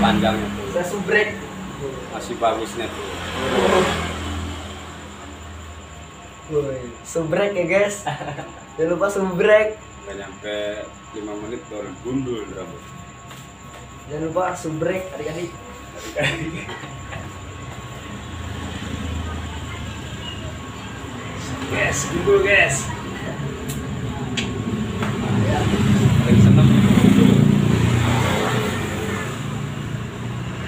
panjangnya tuh. Saya subrek. Masih bagusnya tuh. Woi, subrek ya guys. Jangan lupa subrek. Nggak nyampe 5 menit baru gundul rambut. Jangan lupa subrek adik-adik. Guys, gundul guys. Paling seneng gundul.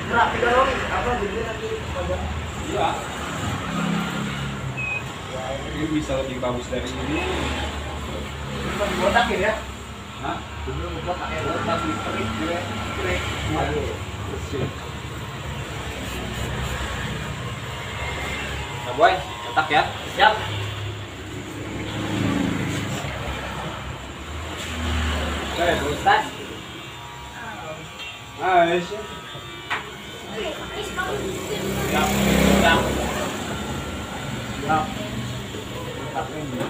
Rapi dong, apa jadi nanti panjang. Iya. Ini bisa lebih bagus dari ini. Bukan botakin ya. Hah? Dulu buat pakai Botak nih, krik, krik, krik. Aduh, bersih. Nah, boy, cetak ya. Siap. Oke, Ustaz. Nice. Siap, siap. Siap. Cetak ini.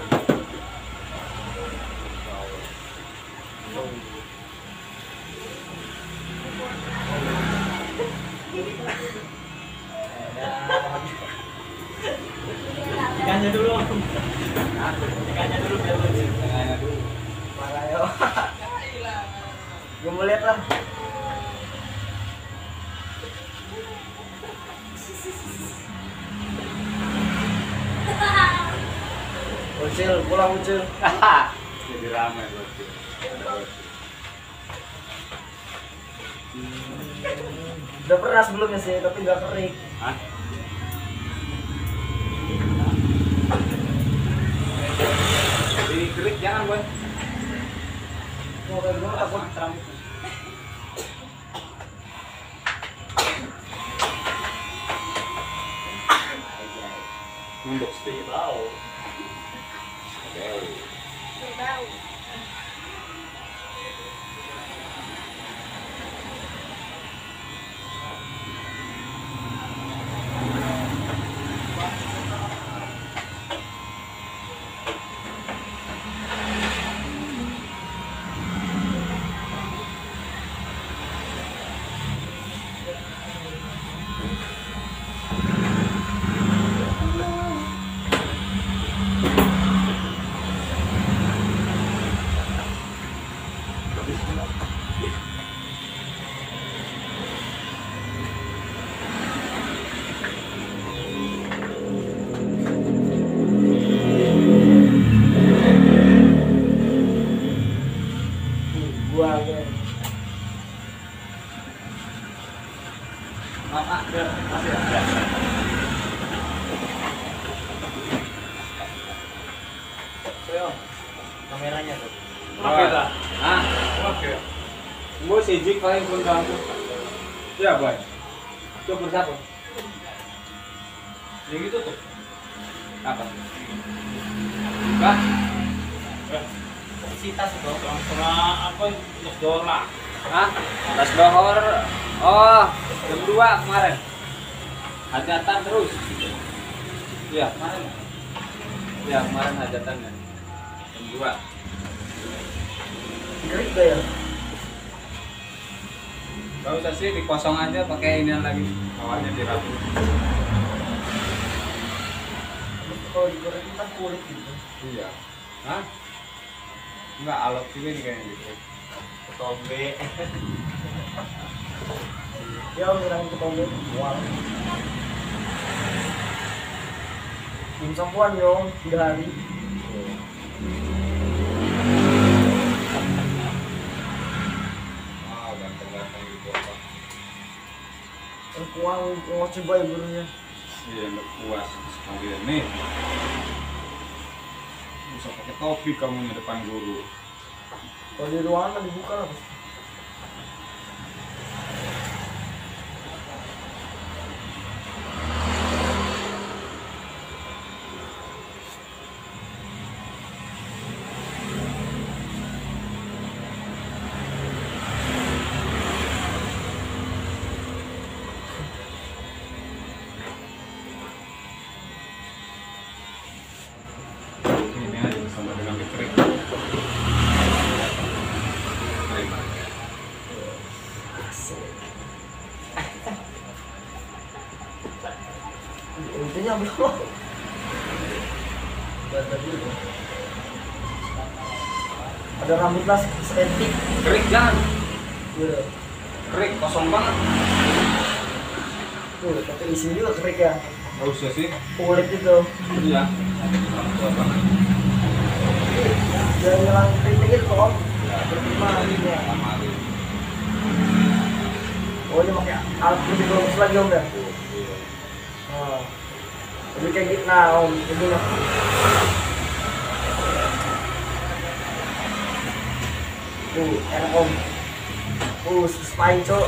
Ikannya dulu. Ikannya dulu biar lucu. Tengahnya dulu. Parah yo. Gue mau lihat lah. Ucil, pulang Ucil. Jadi ramai berarti. Udah pernah sebelumnya sih, tapi nggak kering. Hah? Jadi klik jangan boy. Mau kayak gimana takut. Rambutnya. Nunduk sedikit. Tahu. Oke. Gua guys. Masih ada. Ayo, kameranya tuh. Kamera. Ah, oke. Mau sejik paling pun kamu. Ya, boy. Coba satu. Yang itu tuh. Apa? Buka. Sita sih dong. apa untuk dolar Hah? Tas dohor. Oh, jam 2 kemarin. Hajatan terus. Iya, kemarin. Iya, kemarin hajatannya. Jam 2. Kering gak ya? Gak usah sih, dikosong aja pakai ini lagi. Bawahnya dirapi. Kalau digoreng kan kulit gitu. Iya. Hah? Enggak, alot juga nih kayaknya gitu. Ketombe. Ya, ngirangin ketombe. Wow. Tim sampuan yo, 3 hari. Wow, ganteng-ganteng gitu apa. Kuang, mau coba ya gurunya. Iya, nggak puas sekali nih. Bisa pakai topi kamu di depan guru. Kalau di ruangan kan dibuka lah. Ini aja sama dengan listrik. Batunya belum. Batu dulu. Ada rambut las seketik. Kerik jangan. Iya. Kerik kosong banget. Tuh, tapi isi juga kerik ya. Nggak usah sih. Kulit itu. Iya. Kuat banget. Jangan ngelang kerik itu om. Ya, Bergimana ini ya? kemarin. Oh ini pakai alat lebih bagus lagi om ya. Iya. Oh. Jadi kayak gitu nah om. Ini lah. Enak om. Spine cok.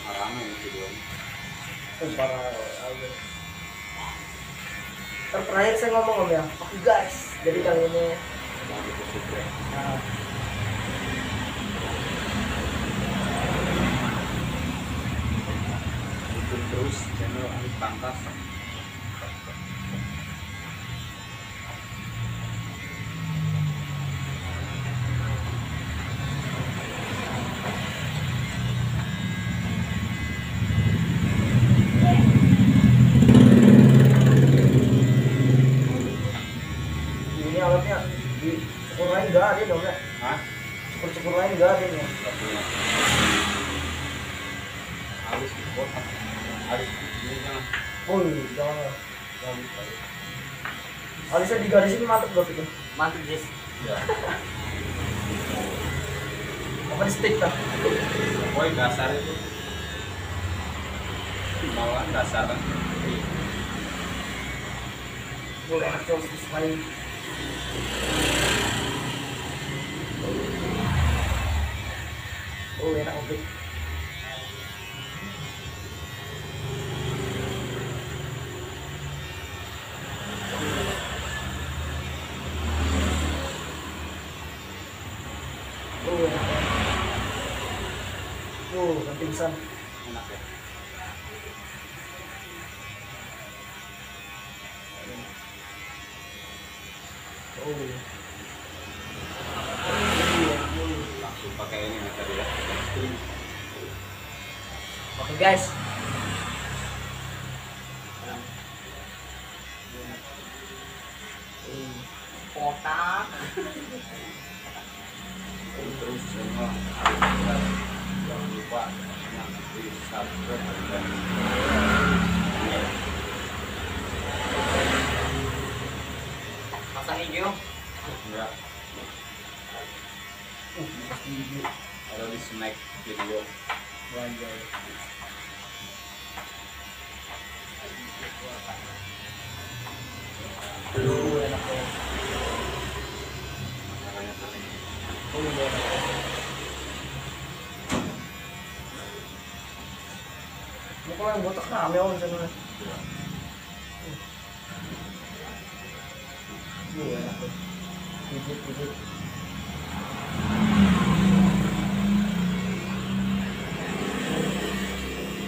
Rame ini videonya. Terakhir saya ngomong om ya. Oke guys. Jadi kali ini. Jangan dikusupin. Nah, Ikutin terus channel Alif Pangkas. ini alatnya di cukur lain nggak ada dong ya. Hah? Cukur lain nggak ada nih. Nggak punya. Harus dikotak. Harus ini jangan. Oh jangan lah. Alisnya digarisin mantep buat itu. Mantap Jess. Ya. Apa di stick dah? Pokoknya dasar itu. Bawaan dasar kan. Boleh enak cok lain. Oh enak oke. Oh enak. Oh kan pingsan. Enak ya. Oh. Langsung pakai ini nih tadi ya. Oke guys. Kotak. Terus channel Alif Pangkas. Jangan lupa di subscribe dan Pasang hijau. enggak kalau di snack video. Oh enak ya. Makanya tadi. Oh enak. Muka yang botak rame om channelnya. Oh enak tuh. Pijit.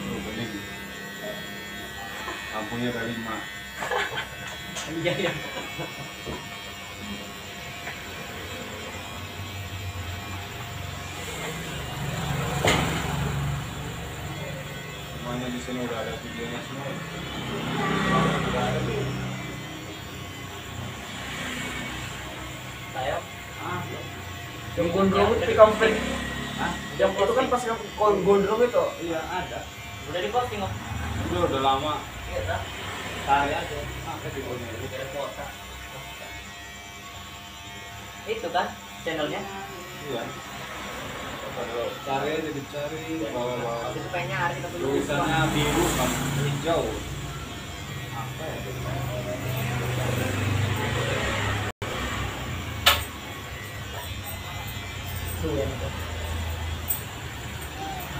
Tuh, bening. Lampunya ada 5. Iya iya. Semuanya di sini udah ada videonya semua. Udah ada deh. Tayo. Yang gondrong itu di kampung. Hah? Yang itu kan pas yang gondrong itu. Iya ada. Udah di posting om. Udah lama. Iya tak. Cari aja. Ada videonya. Dari kota. Itu kan channelnya. Iya. Kalau cari aja dicari bawah-bawah. Masih pengen nyari kita belum. Tulisannya biru sama hijau. Apa ya? Tuh enak tuh.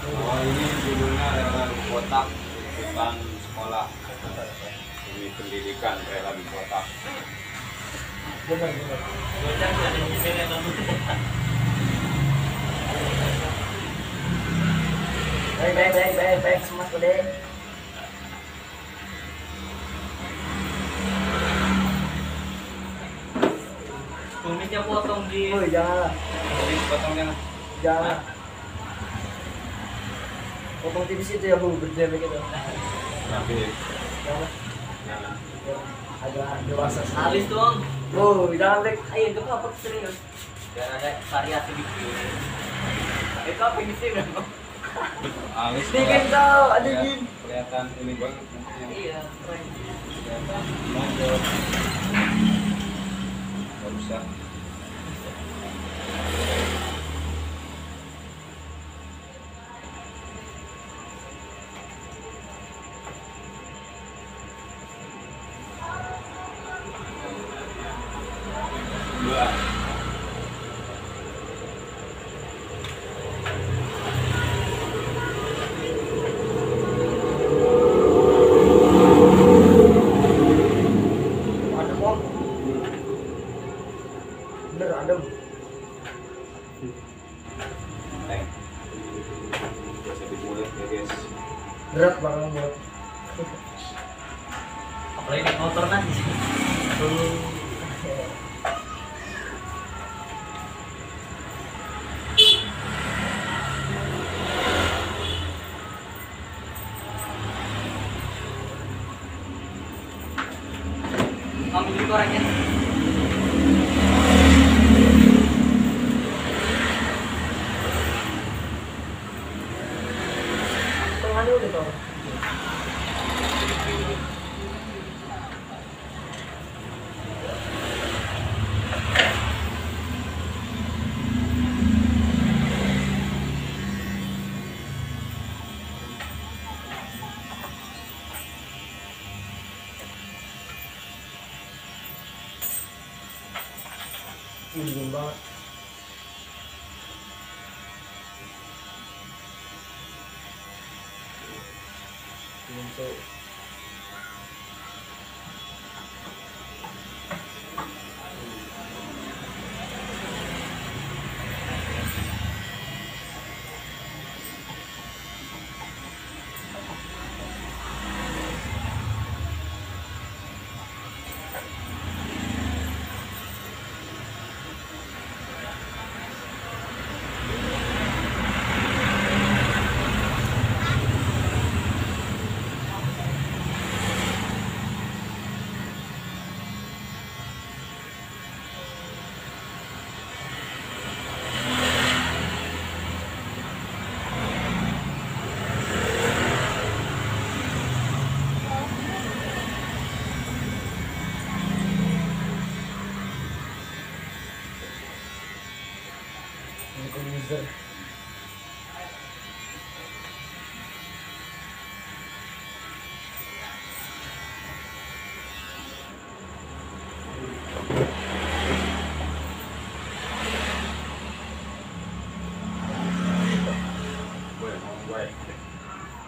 Oh ini judulnya adalah kotak bukan sekolah. Ini pendidikan rela di kotak. Bener. Bocah sih ada di sini atau Baik, semas kode. Tumisnya potong di. Oh, jangan. Jadi potongnya. Jangan. Potong tipis itu ya, Bu, berjam gitu. Tapi Jangan. jangan. Agak dewasa sekali. Habis dong. Oh, jangan, Bek. Ayo itu apa serius? Biar ada variasi dikit. Itu apa di sini? Alis. Dingin kau, ada dingin. Kelihatan ini banget. Iya, keren. Kelihatan nongol. Gak usah. Dua. Adem, Om. Bener, adem. Teng. Biasa di mulut ya guys. Berat banget buat. Apalagi naik motor nanti. Ambil di korengnya. Tengah dulu deh, Tom. Dingin banget. Dingin tuh. User.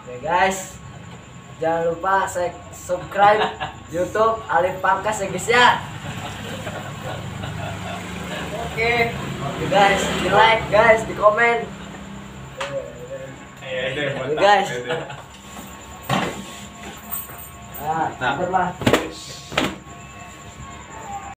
Ya guys, jangan lupa subscribe YouTube Alif Pangkas ya guys ya. Oke guys, di like guys, di komen. Iya, Guys. mantap. Nah, Nah. lah.